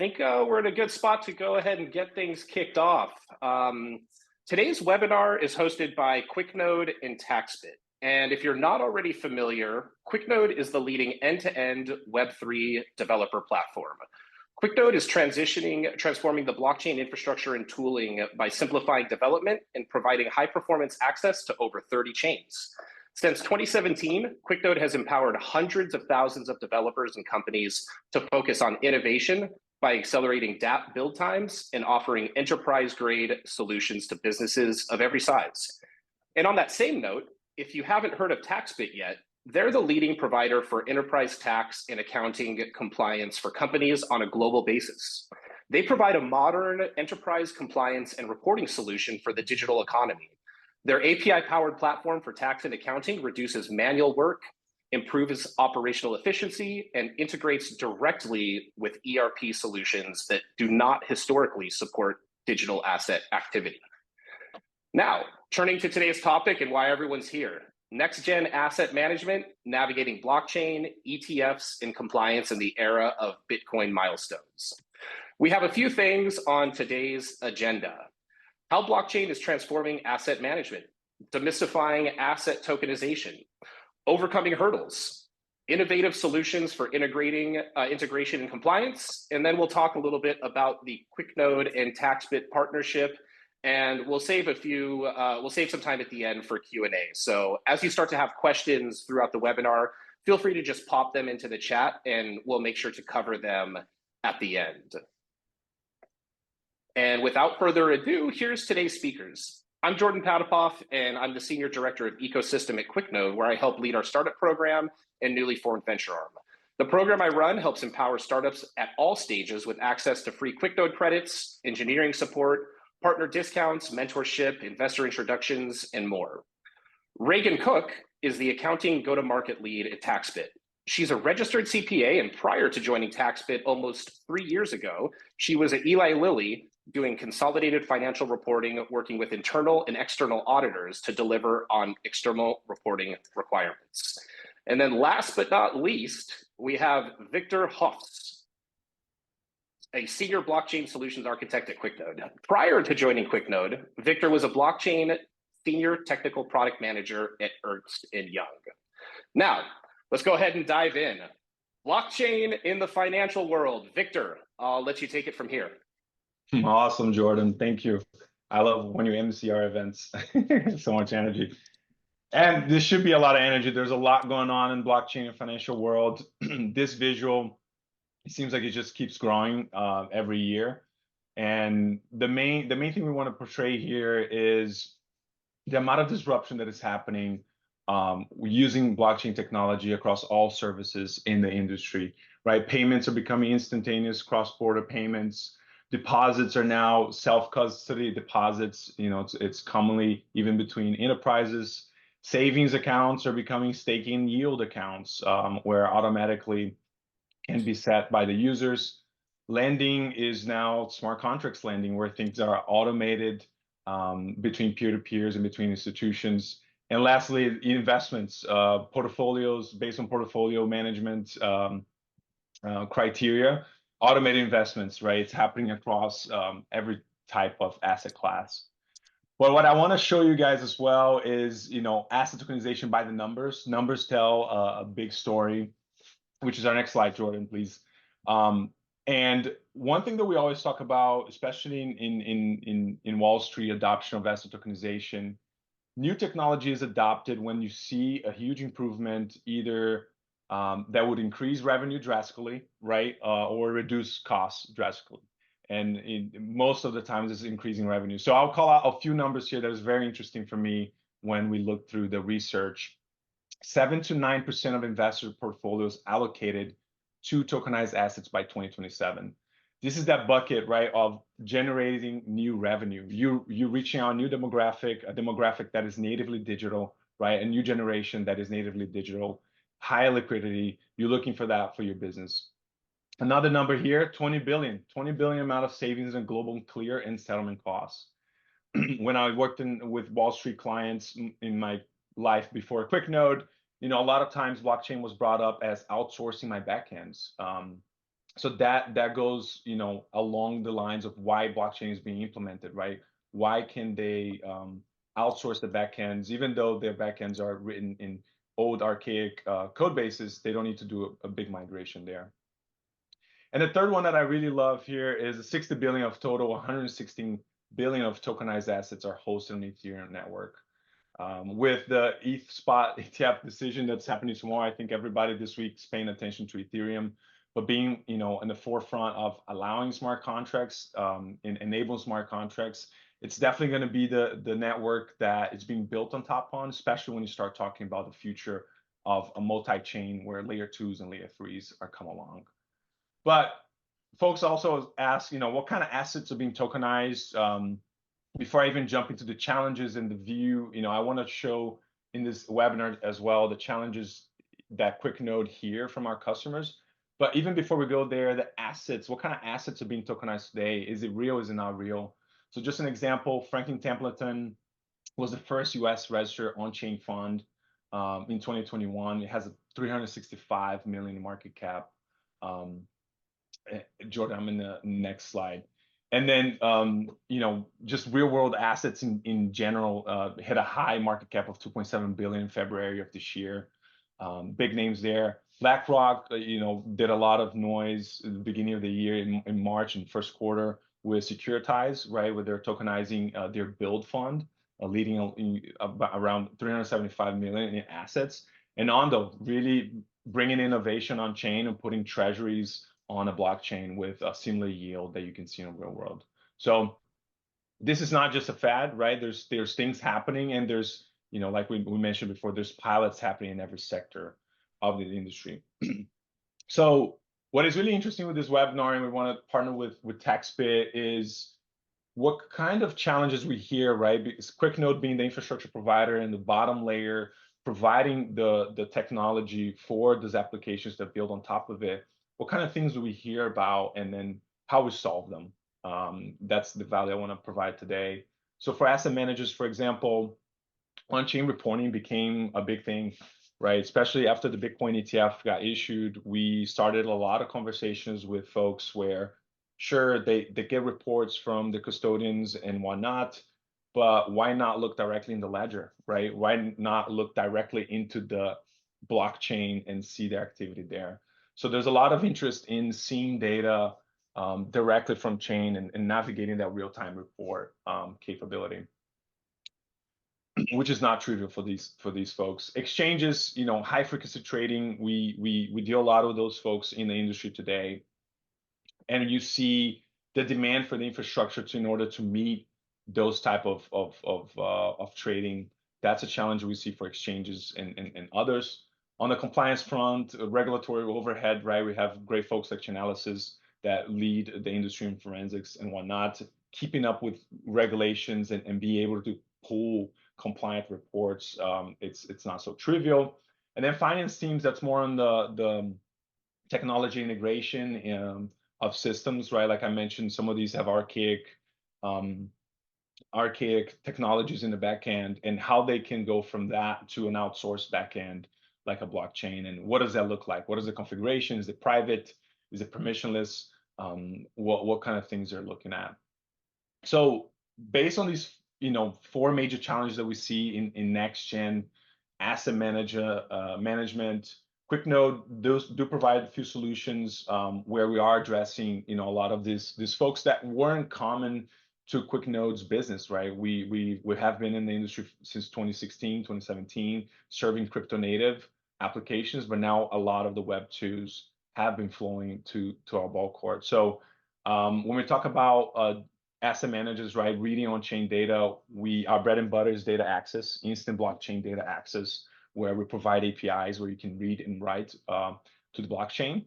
think we're in a good spot to go ahead and get things kicked off. Today's webinar is hosted by QuickNode and Taxbit. And if you're not already familiar, QuickNode is the leading end-to-end Web3 developer platform. QuickNode is transforming the blockchain infrastructure and tooling by simplifying development and providing high-performance access to over 30 chains. Since 2017, QuickNode has empowered hundreds of thousands of developers and companies to focus on innovation by accelerating dApp build times and offering enterprise-grade solutions to businesses of every size. And on that same note, if you haven't heard of Taxbit yet, they're the leading provider for enterprise tax and accounting compliance for companies on a global basis. They provide a modern enterprise compliance and reporting solution for the digital economy. Their API-powered platform for tax and accounting reduces manual work, improves operational efficiency, and integrates directly with ERP solutions that do not historically support digital asset activity. Now, turning to today's topic and why everyone's here. Next-gen asset management, navigating blockchain, ETFs, and compliance in the era of Bitcoin milestones. We have a few things on today's agenda. How blockchain is transforming asset management, demystifying asset tokenization, overcoming hurdles, innovative solutions for integration and compliance, and then we'll talk a little bit about the QuickNode and Taxbit partnership, and we'll save some time at the end for Q&A. So as you start to have questions throughout the webinar, feel free to just pop them into the chat, and we'll make sure to cover them at the end. And without further ado, here's today's speakers. I'm Jordan Patapoff, and I'm the Senior Director of Ecosystem at QuickNode, where I help lead our startup program and newly formed venture arm. The program I run helps empower startups at all stages with access to free QuickNode credits, engineering support, partner discounts, mentorship, investor introductions, and more. Reagan Cook is the accounting go-to-market lead at Taxbit. She's a registered CPA, and prior to joining Taxbit almost 3 years ago, she was at Eli Lilly doing consolidated financial reporting, working with internal and external auditors to deliver on external reporting requirements. And then last but not least, we have Victor Hofs, a senior blockchain solutions architect at QuickNode. Prior to joining QuickNode, Victor was a blockchain senior technical product manager at Ernst & Young. Now, let's go ahead and dive in. Blockchain in the financial world. Victor, I'll let you take it from here. Awesome, Jordan. Thank you. I love when you MC our events. So much energy. And this should be a lot of energy. There's a lot going on in blockchain and financial world. This visual, it seems like it just keeps growing every year. And the main thing we want to portray here is the amount of disruption that is happening using blockchain technology across all services in the industry, right? Payments are becoming instantaneous, cross-border payments. Deposits are now self-custody deposits. You know, it's commonly even between enterprises. Savings accounts are becoming staking yield accounts where automatically can be set by the users. Lending is now smart contracts lending, where things are automated between peer-to-peers and between institutions. And lastly, investments, portfolios based on portfolio management criteria. Automated investments, right? It's happening across every type of asset class. But what I want to show you guys as well is, you know, asset tokenization by the numbers. Numbers tell a big story, which is our next slide, Jordan, please. And one thing that we always talk about, especially in Wall Street adoption of asset tokenization, new technology is adopted when you see a huge improvement, either that would increase revenue drastically, right? Or reduce costs drastically. And most of the times it's increasing revenue. So I'll call out a few numbers here that is very interesting for me when we look through the research. 7 to 9% of investor portfolios allocated to tokenized assets by 2027. This is that bucket, right, of generating new revenue. You're reaching out a new demographic, a demographic that is natively digital, right? A new generation that is natively digital. High liquidity, you're looking for that for your business. Another number here, 20 billion amount of savings in global clear and settlement costs. When I worked with Wall Street clients in my life before QuickNode, you know, a lot of times blockchain was brought up as outsourcing my backends. So that goes, along the lines of why blockchain is being implemented, right? Why can they outsource the backends, even though their backends are written in old archaic code bases? They don't need to do a big migration there. And the third one that I really love here is 60 billion of total, 116 billion of tokenized assets are hosted on the Ethereum network. With the ETH spot ETF decision that's happening tomorrow, I think everybody this week is paying attention to Ethereum, but being, in the forefront of allowing smart contracts, and enabling smart contracts, it's definitely going to be the network that is being built on top on, especially when you start talking about the future of a multi-chain where layer 2s and layer 3s are come along. But folks also ask, what kind of assets are being tokenized? Before I even jump into the challenges and the view, I want to show in this webinar as well the challenges that QuickNode hear from our customers. But even before we go there, the assets, what kind of assets are being tokenized today? Is it real? Is it not real? So just an example, Franklin Templeton was the first US registered on-chain fund in 2021. It has a 365 million market cap. Jordan, I'm in the next slide. And then, just real world assets in general hit a high market cap of 2.7 billion in February of this year. Big names there. BlackRock, did a lot of noise at the beginning of the year in March and first quarter with Securitize, right, where they're tokenizing their build fund, leading around 375 million in assets. And Ondo really bringing innovation on chain and putting treasuries on a blockchain with a similar yield that you can see in the real world. So this is not just a fad, right? There's things happening, and there's, like we mentioned before, there's pilots happening in every sector of the industry. So what is really interesting with this webinar, and we want to partner with Taxbit, is what kind of challenges we hear, right? Because QuickNode being the infrastructure provider and the bottom layer, providing the technology for those applications that build on top of it, what kind of things do we hear about, and then how we solve them? That's the value I want to provide today. So for asset managers, for example, on-chain reporting became a big thing, right? Especially after the Bitcoin ETF got issued, we started a lot of conversations with folks where, sure, they get reports from the custodians and whatnot, but why not look directly in the ledger, right? Why not look directly into the blockchain and see the activity there? So there's a lot of interest in seeing data directly from chain and navigating that real-time report capability, which is not trivial for these folks. Exchanges, high frequency trading, we deal a lot with those folks in the industry today, and you see the demand for the infrastructure in order to meet those type of trading. That's a challenge we see for exchanges and others. On the compliance front, regulatory overhead, right? We have great folks like Chainalysis that lead the industry in forensics and whatnot, keeping up with regulations and be able to pull compliant reports. It's not so trivial. And then finance teams, that's more on the technology integration of systems, right? Like I mentioned, some of these have archaic technologies in the back end, and how they can go from that to an outsourced back end like a blockchain. And what does that look like? What is the configuration? Is it private? Is it permissionless? What kind of things they're looking at? So based on these, four major challenges that we see in next gen asset management, QuickNode do provide a few solutions where we are addressing, a lot of these folks that weren't common to QuickNode's business, right? We have been in the industry since 2016, 2017, serving crypto native applications, but now a lot of the Web2s have been flowing to our ball court. So when we talk about asset managers, right, reading on-chain data, our bread and butter is data access, instant blockchain data access, where we provide APIs where you can read and write to the blockchain.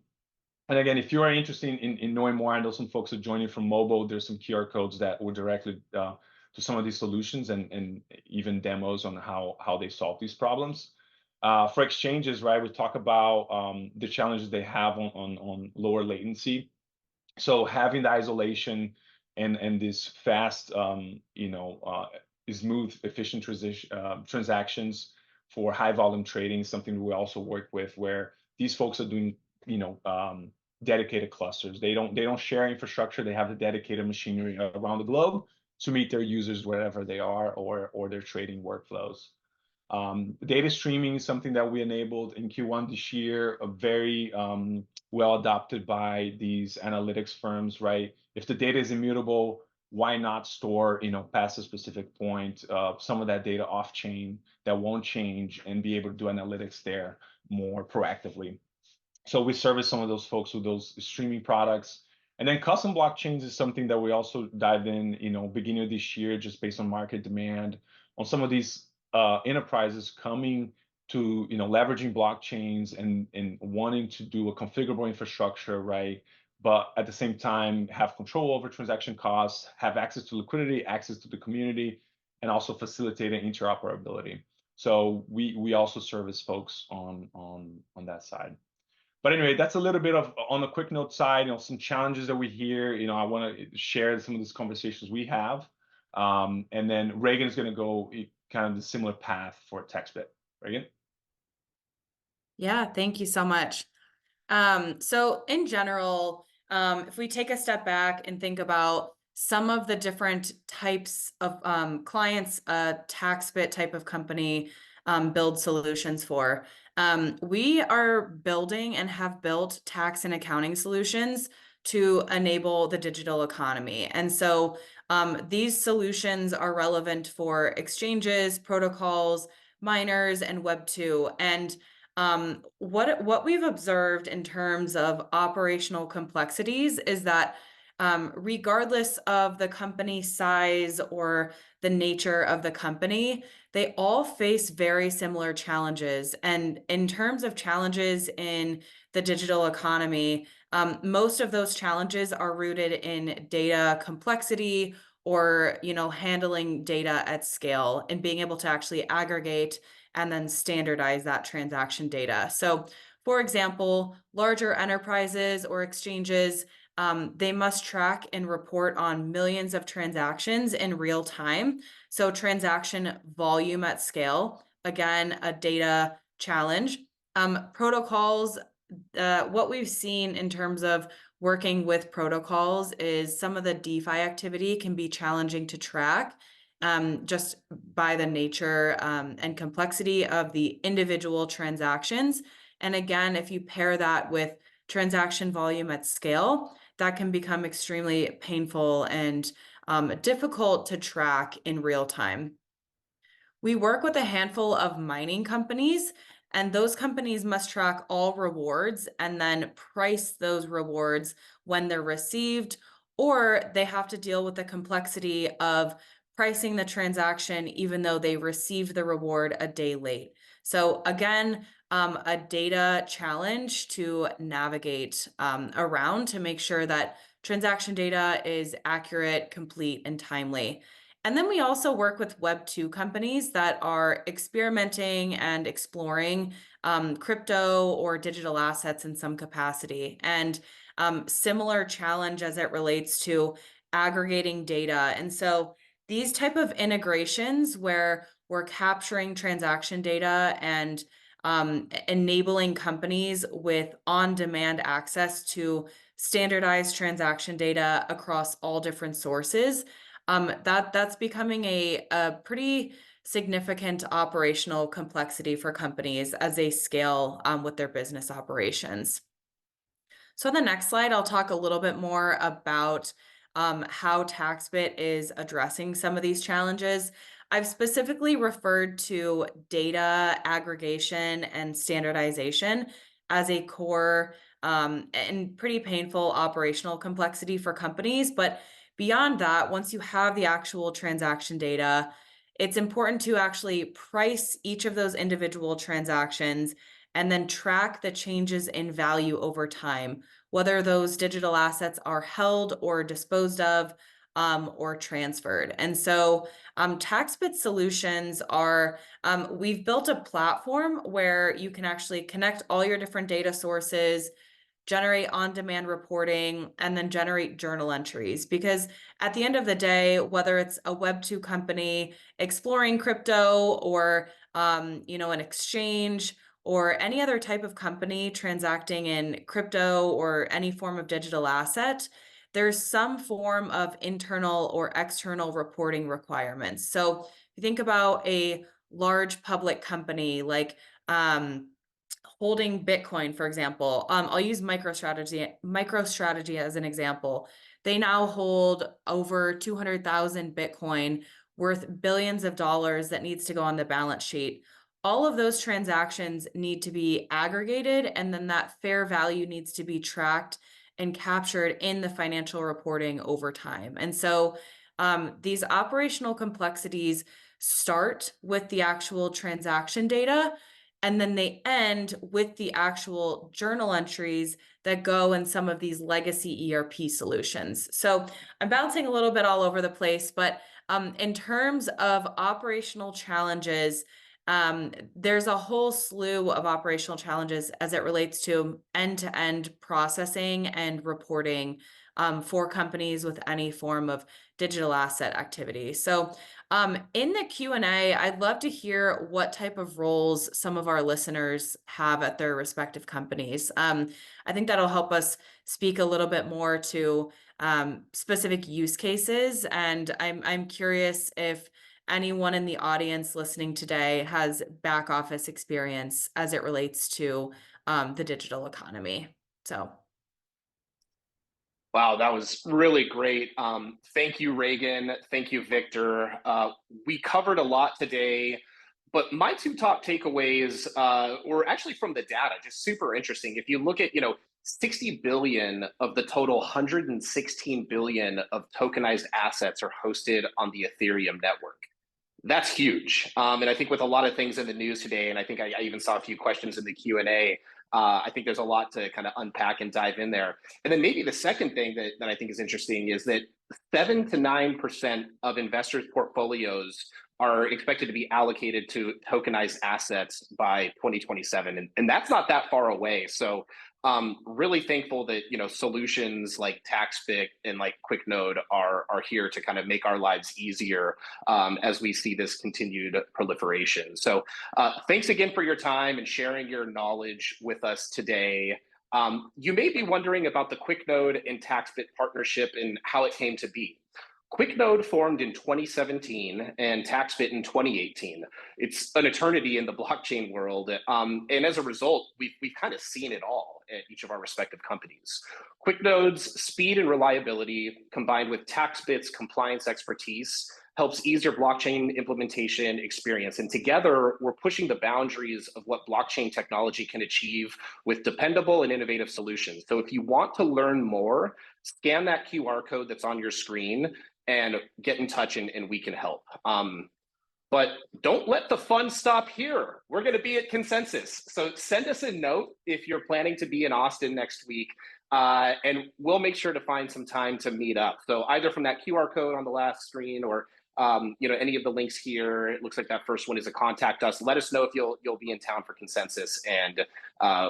And again, if you are interested in knowing more, I know some folks are joining from mobile. There's some QR codes that will directly to some of these solutions and even demos on how they solve these problems. For exchanges, right, we talk about the challenges they have on lower latency. So having the isolation and this fast, smooth, efficient transactions for high volume trading is something we also work with, where these folks are doing, dedicated clusters. They don't share infrastructure. They have the dedicated machinery around the globe to meet their users wherever they are, or their trading workflows. Data streaming is something that we enabled in Q1 this year, a very well adopted by these analytics firms, right? If the data is immutable, why not store, past a specific point, some of that data off chain that won't change, and be able to do analytics there more proactively. So we service some of those folks with those streaming products. And then custom blockchains is something that we also dived in, beginning of this year, just based on market demand on some of these enterprises coming to, leveraging blockchains and wanting to do a configurable infrastructure, right? But at the same time, have control over transaction costs, have access to liquidity, access to the community, and also facilitating interoperability. So we also service folks on that side. But anyway, that's a little bit of on the QuickNode side, some challenges that we hear. I want to share some of these conversations we have. And then Reagan is going to go kind of the similar path for Taxbit. Reagan? Yeah, thank you so much. So in general, if we take a step back and think about some of the different types of clients a Taxbit type of company builds solutions for, we are building and have built tax and accounting solutions to enable the digital economy. And so these solutions are relevant for exchanges, protocols, miners, and Web 2. And what we've observed in terms of operational complexities is that regardless of the company size or the nature of the company, they all face very similar challenges. And in terms of challenges in the digital economy, most of those challenges are rooted in data complexity or, handling data at scale and being able to actually aggregate and then standardize that transaction data. So, for example, larger enterprises or exchanges, they must track and report on millions of transactions in real time. So transaction volume at scale, again, a data challenge. Protocols, what we've seen in terms of working with protocols is some of the DeFi activity can be challenging to track. Just by the nature and complexity of the individual transactions. And again, if you pair that with transaction volume at scale, that can become extremely painful and difficult to track in real time. We work with a handful of mining companies, and those companies must track all rewards and then price those rewards when they're received, or they have to deal with the complexity of pricing the transaction even though they received the reward a day late. So again, a data challenge to navigate around to make sure that transaction data is accurate, complete, and timely. And then we also work with Web 2 companies that are experimenting and exploring crypto or digital assets in some capacity. And similar challenge as it relates to aggregating data. And so these type of integrations where we're capturing transaction data and enabling companies with on-demand access to standardized transaction data across all different sources, that's becoming a pretty significant operational complexity for companies as they scale with their business operations. So on the next slide, I'll talk a little bit more about how Taxbit is addressing some of these challenges. I've specifically referred to data aggregation and standardization as a core and pretty painful operational complexity for companies. But beyond that, once you have the actual transaction data, it's important to actually price each of those individual transactions and then track the changes in value over time, whether those digital assets are held or disposed of or transferred. And so Taxbit solutions are, we've built a platform where you can actually connect all your different data sources, generate on-demand reporting, and then generate journal entries. Because at the end of the day, whether it's a Web 2 company exploring crypto or an exchange or any other type of company transacting in crypto or any form of digital asset, there's some form of internal or external reporting requirements. So if you think about a large public company like holding Bitcoin, for example, I'll use MicroStrategy as an example. They now hold over 200,000 Bitcoin worth billions of dollars that needs to go on the balance sheet. All of those transactions need to be aggregated, and then that fair value needs to be tracked and captured in the financial reporting over time. And so these operational complexities start with the actual transaction data, and then they end with the actual journal entries that go in some of these legacy ERP solutions. So I'm bouncing a little bit all over the place, but in terms of operational challenges, there's a whole slew of operational challenges as it relates to end-to-end processing and reporting for companies with any form of digital asset activity. So in the Q&A, I'd love to hear what type of roles some of our listeners have at their respective companies. I think that'll help us speak a little bit more to specific use cases. And I'm curious if anyone in the audience listening today has back office experience as it relates to the digital economy. So. Wow, that was really great. Thank you, Reagan. Thank you, Victor. We covered a lot today, but my two top takeaways were actually from the data, just super interesting. If you look at, 60 billion of the total 116 billion of tokenized assets are hosted on the Ethereum network. That's huge. And I think with a lot of things in the news today, and I think I even saw a few questions in the Q&A, I think there's a lot to kind of unpack and dive in there. And then maybe the second thing that I think is interesting is that 7 to 9% of investors' portfolios are expected to be allocated to tokenized assets by 2027. And that's not that far away. So really thankful that solutions like Taxbit and like QuickNode are here to kind of make our lives easier as we see this continued proliferation. So thanks again for your time and sharing your knowledge with us today. You may be wondering about the QuickNode and Taxbit partnership and how it came to be. QuickNode formed in 2017 and Taxbit in 2018. It's an eternity in the blockchain world. And as a result, we've kind of seen it all at each of our respective companies. QuickNode's speed and reliability combined with Taxbit's compliance expertise helps ease your blockchain implementation experience. And together, we're pushing the boundaries of what blockchain technology can achieve with dependable and innovative solutions. So if you want to learn more, scan that QR code that's on your screen and get in touch and we can help. But don't let the fun stop here. We're going to be at Consensus. So send us a note if you're planning to be in Austin next week, and we'll make sure to find some time to meet up. So either from that QR code on the last screen or any of the links here. It looks like that first one is a contact us. Let us know if you'll be in town for Consensus, and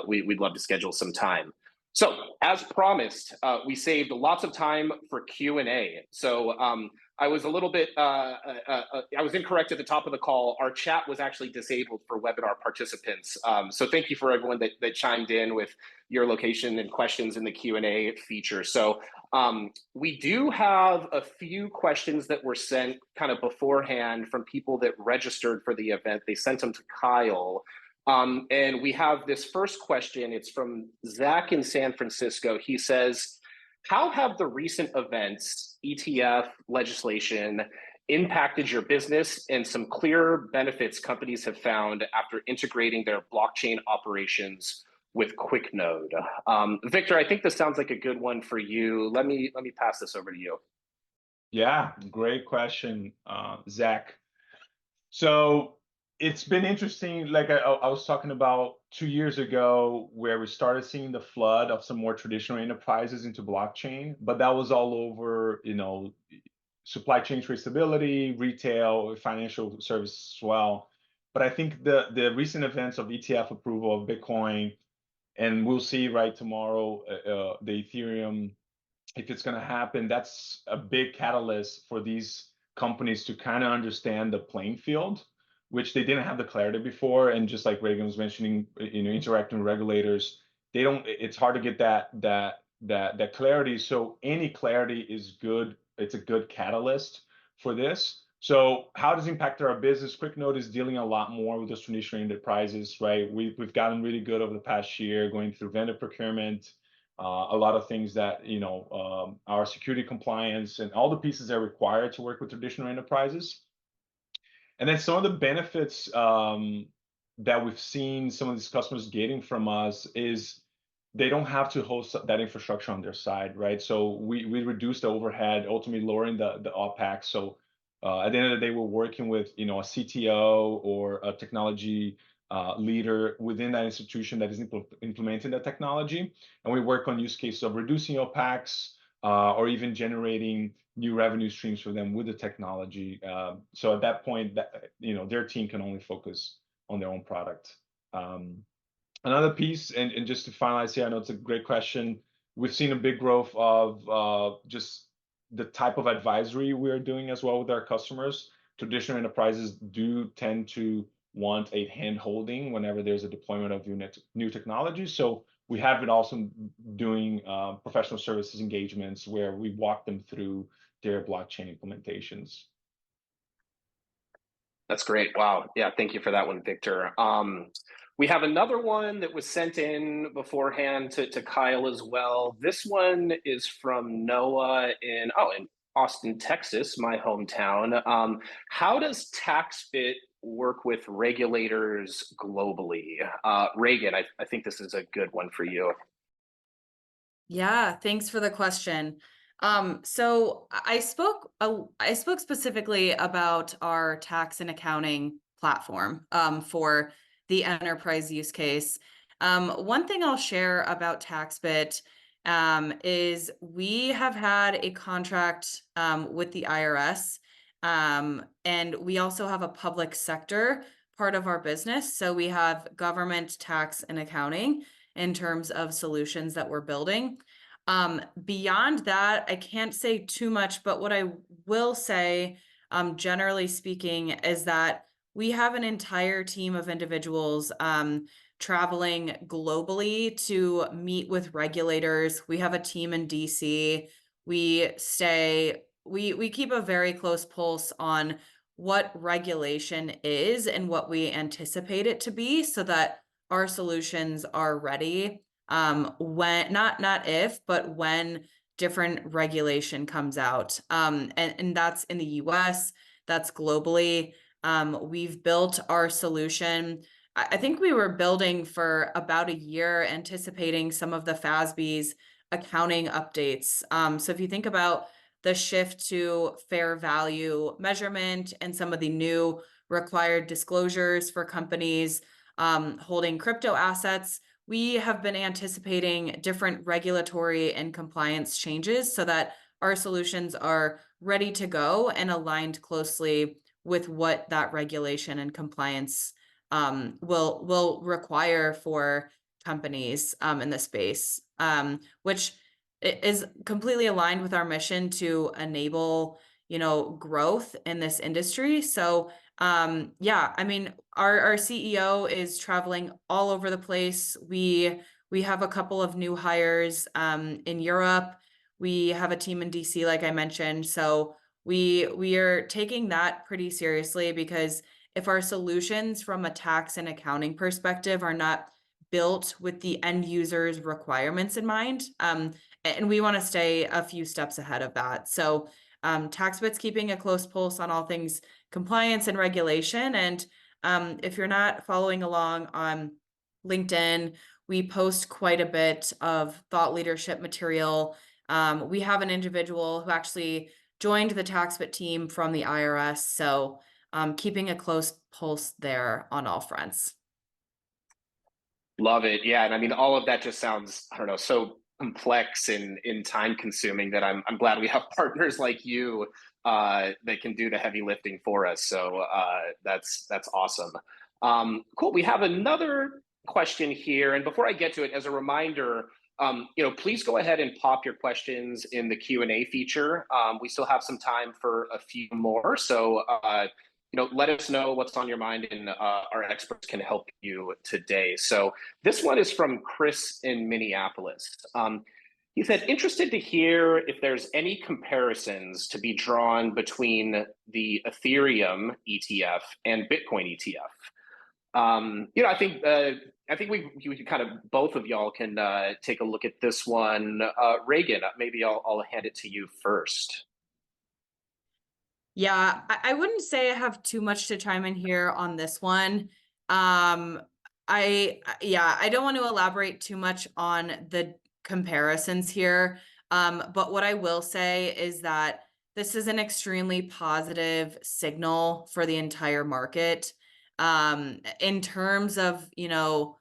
we'd love to schedule some time. So as promised, we saved lots of time for Q&A. So I was a little bit, I was incorrect at the top of the call. Our chat was actually disabled for webinar participants. So thank you for everyone that chimed in with your location and questions in the Q&A feature. So we do have a few questions that were sent kind of beforehand from people that registered for the event. They sent them to Kyle. And we have this first question. It's from Zach in San Francisco. He says, how have the recent events, ETF legislation, impacted your business and some clear benefits companies have found after integrating their blockchain operations with QuickNode? Victor, I think this sounds like a good one for you. Let me pass this over to you. Yeah, great question, Zach. So it's been interesting. Like I was talking about 2 years ago, where we started seeing the flood of some more traditional enterprises into blockchain, but that was all over, supply chain traceability, retail, financial services as well. But I think the recent events of ETF approval of Bitcoin, and we'll see right tomorrow the Ethereum, if it's going to happen, that's a big catalyst for these companies to kind of understand the playing field, which they didn't have the clarity before. And just like Reagan was mentioning, interacting with regulators, it's hard to get that clarity. So any clarity is good. It's a good catalyst for this. So how does it impact our business? QuickNode is dealing a lot more with those traditional enterprises, right? We've gotten really good over the past year, going through vendor procurement, a lot of things that our security compliance and all the pieces that are required to work with traditional enterprises. And then some of the benefits that we've seen some of these customers getting from us is they don't have to host that infrastructure on their side, right? So we reduce the overhead, ultimately lowering the OpEx. So at the end of the day, we're working with a CTO or a technology leader within that institution that is implementing that technology, and we work on use cases of reducing OpEx or even generating new revenue streams for them with the technology. So at that point, their team can only focus on their own product. Another piece, and just to finalize here, I know it's a great question. We've seen a big growth of just the type of advisory we're doing as well with our customers. Traditional enterprises do tend to want a hand-holding whenever there's a deployment of new technology. So we have been also doing professional services engagements where we walk them through their blockchain implementations. That's great. Wow. Yeah, thank you for that one, Victor. We have another one that was sent in beforehand to Kyle as well. This one is from Noah in Austin, Texas, my hometown. How does Taxbit work with regulators globally? Reagan, I think this is a good one for you. Yeah, thanks for the question. So I spoke specifically about our tax and accounting platform for the enterprise use case. One thing I'll share about Taxbit is we have had a contract with the IRS, and we also have a public sector part of our business. So we have government tax and accounting in terms of solutions that we're building. Beyond that, I can't say too much, but what I will say, generally speaking, is that we have an entire team of individuals traveling globally to meet with regulators. We have a team in DC. We keep a very close pulse on what regulation is and what we anticipate it to be, so that our solutions are ready when, not if, but when different regulation comes out. And that's in the US, that's globally. We've built our solution. I think we were building for about a year, anticipating some of the FASB's accounting updates. So if you think about the shift to fair value measurement and some of the new required disclosures for companies holding crypto assets, we have been anticipating different regulatory and compliance changes so that our solutions are ready to go and aligned closely with what that regulation and compliance will require for companies in the space, which is completely aligned with our mission to enable, growth in this industry. So yeah, I mean, our CEO is traveling all over the place. We have a couple of new hires in Europe. We have a team in DC, like I mentioned. So we are taking that pretty seriously, because if our solutions from a tax and accounting perspective are not built with the end user's requirements in mind, and we want to stay a few steps ahead of that. So Taxbit's keeping a close pulse on all things compliance and regulation. And if you're not following along on LinkedIn, we post quite a bit of thought leadership material. We have an individual who actually joined the Taxbit team from the IRS. So keeping a close pulse there on all fronts. Love it. Yeah. And I mean, all of that just sounds, I don't know, so complex and time consuming that I'm glad we have partners like you that can do the heavy lifting for us. So that's awesome. Cool. We have another question here. And before I get to it, as a reminder, please go ahead and pop your questions in the Q&A feature. We still have some time for a few more. So let us know what's on your mind, and our experts can help you today. So this one is from Chris in Minneapolis. He said, interested to hear if there's any comparisons to be drawn between the Ethereum ETF and Bitcoin ETF. I think we kind of, both of y'all can take a look at this one. Reagan, maybe I'll hand it to you first. Yeah, I wouldn't say I have too much to chime in here on this one. I don't want to elaborate too much on the comparisons here. But what I will say is that this is an extremely positive signal for the entire market. In terms of, all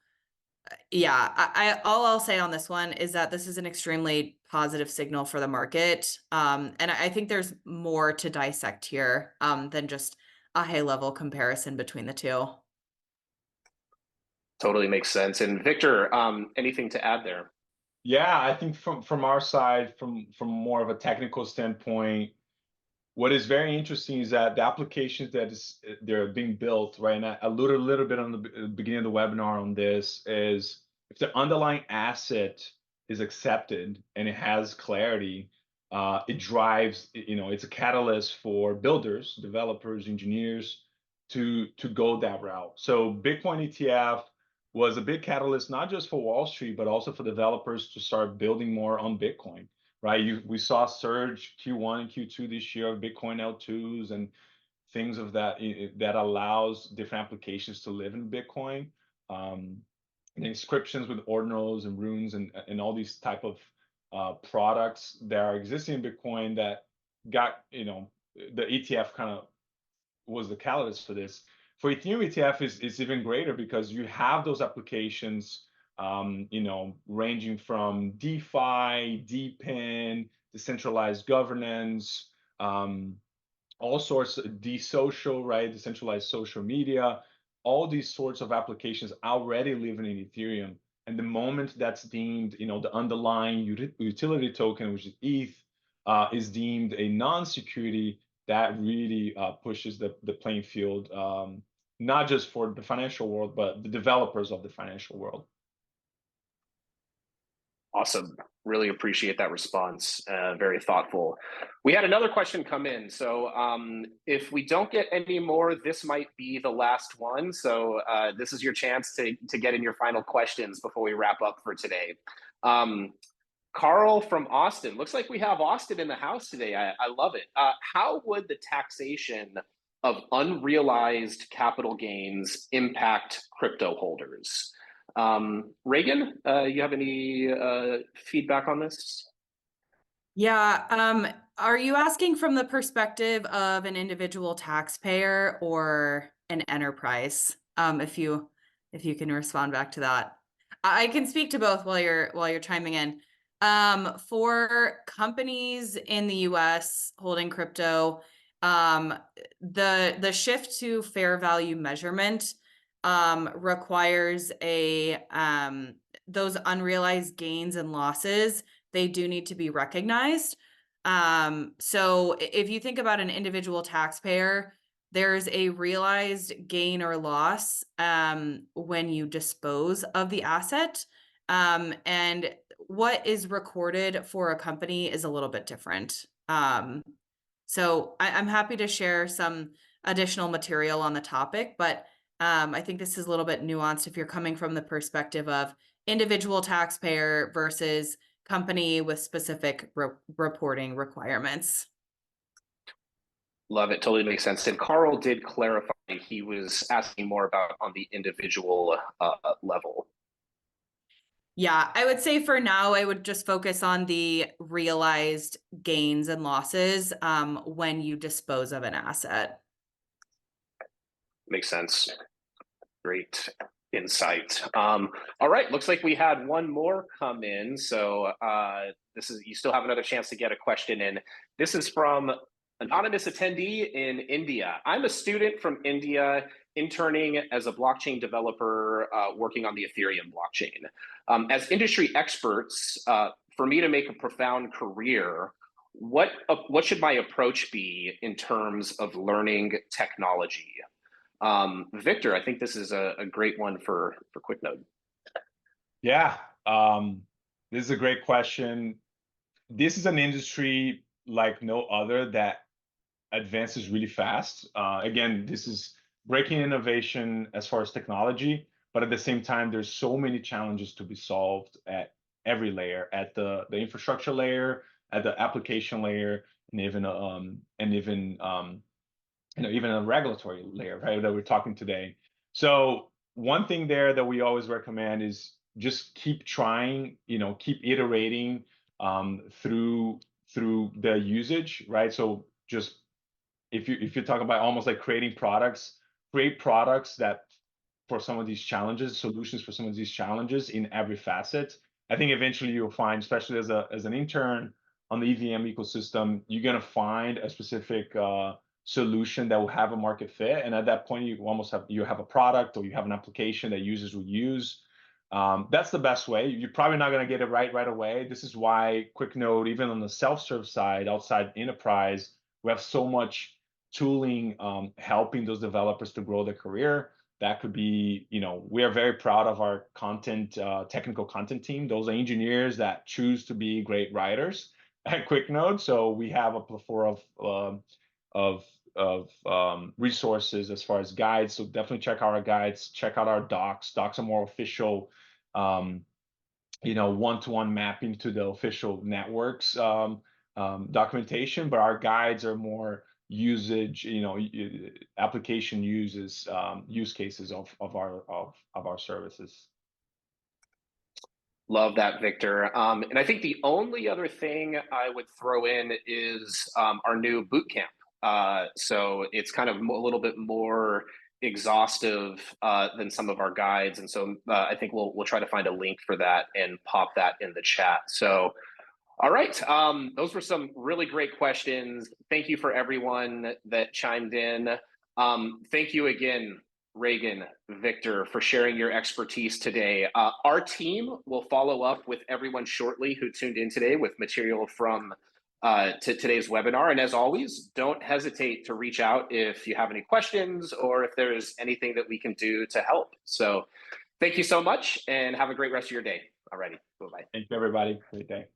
I'll say on this one is that this is an extremely positive signal for the market. And I think there's more to dissect here than just a high level comparison between the two. Totally makes sense. And Victor, anything to add there? Yeah, I think from our side, from more of a technical standpoint, what is very interesting is that the applications they're being built right now, a little bit on the beginning of the webinar on this, is if the underlying asset is accepted and it has clarity, it drives, it's a catalyst for builders, developers, engineers to go that route. So Bitcoin ETF was a big catalyst, not just for Wall Street, but also for developers to start building more on Bitcoin. Right, we saw surge Q1 and Q2 this year of Bitcoin L2s and things of that allows different applications to live in Bitcoin. And inscriptions with ordinals and runes and all these type of products that are existing in Bitcoin that got, the ETF kind of was the catalyst for this. For Ethereum ETF is even greater because you have those applications, ranging from DeFi, DePIN, decentralized governance, all sorts of desocial, right? Decentralized social media, all these sorts of applications already living in Ethereum. And the moment that's deemed, the underlying utility token, which is ETH, is deemed a non-security, that really pushes the playing field, not just for the financial world, but the developers of the financial world. Awesome. Really appreciate that response. Very thoughtful. We had another question come in. So if we don't get any more, this might be the last one. So this is your chance to get in your final questions before we wrap up for today. Carl from Austin. Looks like we have Austin in the house today. I love it. How would the taxation of unrealized capital gains impact crypto holders? Reagan, you have any feedback on this? Yeah. Are you asking from the perspective of an individual taxpayer or an enterprise? If you can respond back to that. I can speak to both while you're chiming in. For companies in the US holding crypto, the shift to fair value measurement requires those unrealized gains and losses, they do need to be recognized. So if you think about an individual taxpayer, there's a realized gain or loss when you dispose of the asset. And what is recorded for a company is a little bit different. So I'm happy to share some additional material on the topic, but I think this is a little bit nuanced if you're coming from the perspective of individual taxpayer versus company with specific reporting requirements. Love it. Totally makes sense. And Carl did clarify he was asking more about on the individual level. Yeah, I would say for now, I would just focus on the realized gains and losses when you dispose of an asset. Makes sense. Great insight. All right, looks like we had one more come in. So you still have another chance to get a question in. This is from anonymous attendee in India. I'm a student from India interning as a blockchain developer working on the Ethereum blockchain. As industry experts, for me to make a profound career, what should my approach be in terms of learning technology? Victor, I think this is a great one for QuickNode. Yeah, this is a great question. This is an industry like no other that advances really fast. Again, this is breaking innovation as far as technology, but at the same time, there's so many challenges to be solved at every layer, at the infrastructure layer, at the application layer, and even even a regulatory layer, right, that we're talking today. So one thing there that we always recommend is just keep trying, keep iterating through the usage, right? So just if you talk about almost like creating products, create products that for some of these challenges, solutions for some of these challenges in every facet. I think eventually you'll find, especially as an intern on the EVM ecosystem, you're gonna find a specific solution that will have a market fit, and at that point you almost have a product or you have an application that users will use. That's the best way. You're probably not going to get it right away. This is why QuickNode, even on the self-serve side, outside enterprise, we have so much tooling helping those developers to grow their career. That could be, we are very proud of our content, technical content team. Those are engineers that choose to be great writers at QuickNode. So we have a plethora of resources as far as guides. So definitely check out our guides, check out our docs. Docs are more official, one-to-one mapping to the official networks documentation, but our guides are more usage, application use cases of our services. Love that, Victor. And I think the only other thing I would throw in is our new boot camp. So it's kind of a little bit more exhaustive than some of our guides, and so I think we'll try to find a link for that and pop that in the chat. So, all right, those were some really great questions. Thank you for everyone that chimed in. Thank you again, Reagan, Victor, for sharing your expertise today. Our team will follow up with everyone shortly who tuned in today with material from to today's webinar. And as always, don't hesitate to reach out if you have any questions or if there's anything that we can do to help. So thank you so much and have a great rest of your day. Alrighty, bye-bye. Thank you, everybody. Great day.